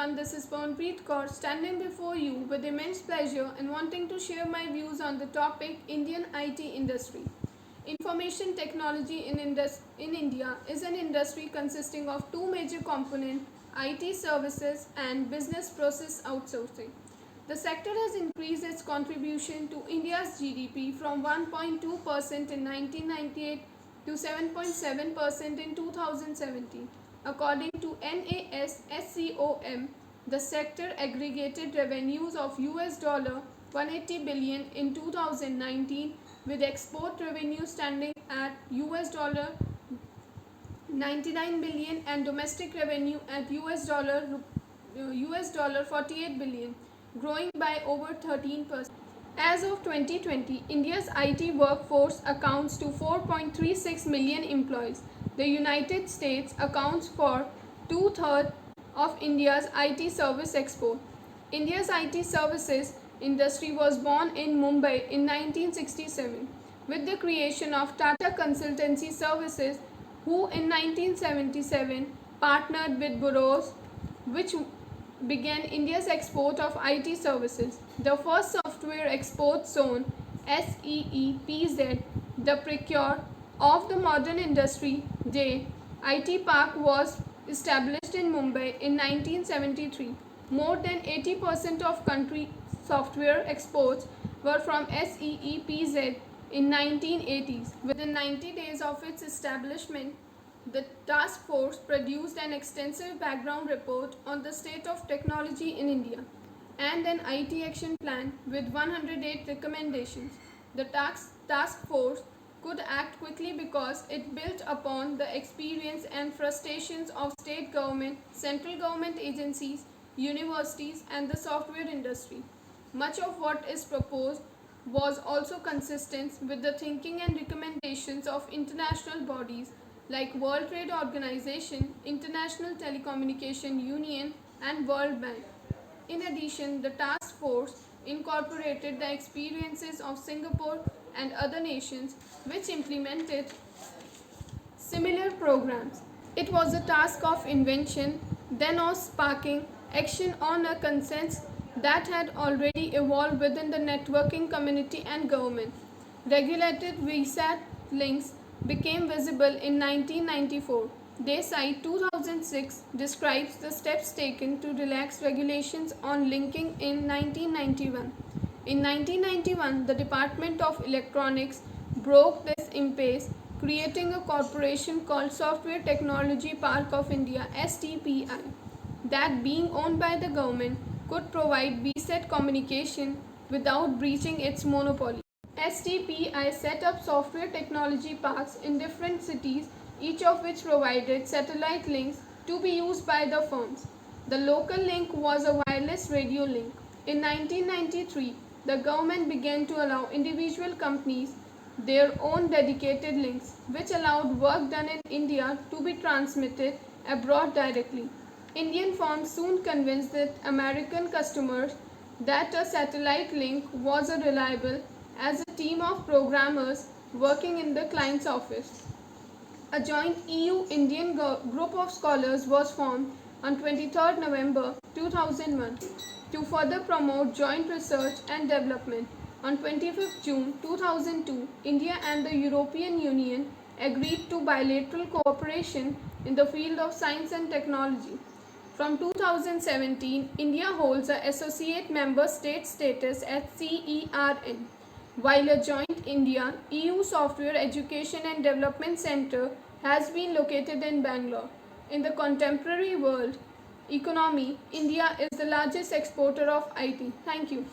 everyone, this is Pawanpreet Kaur standing before you with immense pleasure and wanting to share my views on the topic Indian IT industry. Information technology in India is an industry consisting of two major components, IT services and business process outsourcing. The sector has increased its contribution to India's GDP from 1.2% in 1998 to 7.7% in 2017. According to NASSCOM, the sector aggregated revenues of $180 billion in 2019, with export revenue standing at $99 billion and domestic revenue at $48 billion, growing by over 13%. As of 2020, India's IT workforce accounts to 4.36 million employees. The United States accounts for two-thirds of India's IT service export. India's IT services industry was born in Mumbai in 1967 with the creation of Tata Consultancy Services, who in 1977 partnered with Burroughs, which began India's export of IT services. The first software export zone, SEEPZ, the procure of the modern industry day, IT Park, was established in Mumbai in 1973. More than 80% of country software exports were from SEEPZ in 1980s. Within 90 days of its establishment, the task force produced an extensive background report on the state of technology in India and an IT action plan with 108 recommendations. The task force could act quickly because it built upon the experience and frustrations of state government, central government agencies, universities, and the software industry. Much of what is proposed was also consistent with the thinking and recommendations of international bodies like World Trade Organization, International Telecommunication Union, and World Bank. In addition, the task force incorporated the experiences of Singapore and other nations which implemented similar programs. It was a task of invention, then of sparking action on a consensus that had already evolved within the networking community and government. Regulated VSAT links became visible in 1994. Desai 2006 describes the steps taken to relax regulations on linking in 1991. In 1991, the Department of Electronics broke this impasse, creating a corporation called Software Technology Park of India (STPI), that, being owned by the government, could provide VSAT communication without breaching its monopoly. STPI set up software technology parks in different cities, each of which provided satellite links to be used by the firms. The local link was a wireless radio link. In 1993, the government began to allow individual companies their own dedicated links, which allowed work done in India to be transmitted abroad directly. Indian firms soon convinced the American customers that a satellite link was reliable as a team of programmers working in the client's office. A joint EU-Indian group of scholars was formed on 23 November 2001 to further promote joint research and development. On 25 June 2002, India and the European Union agreed to bilateral cooperation in the field of science and technology. From 2017, India holds an associate member state status at CERN, while a joint India-EU Software Education and Development Center has been located in Bangalore. In the contemporary world economy, India is the largest exporter of IT. Thank you.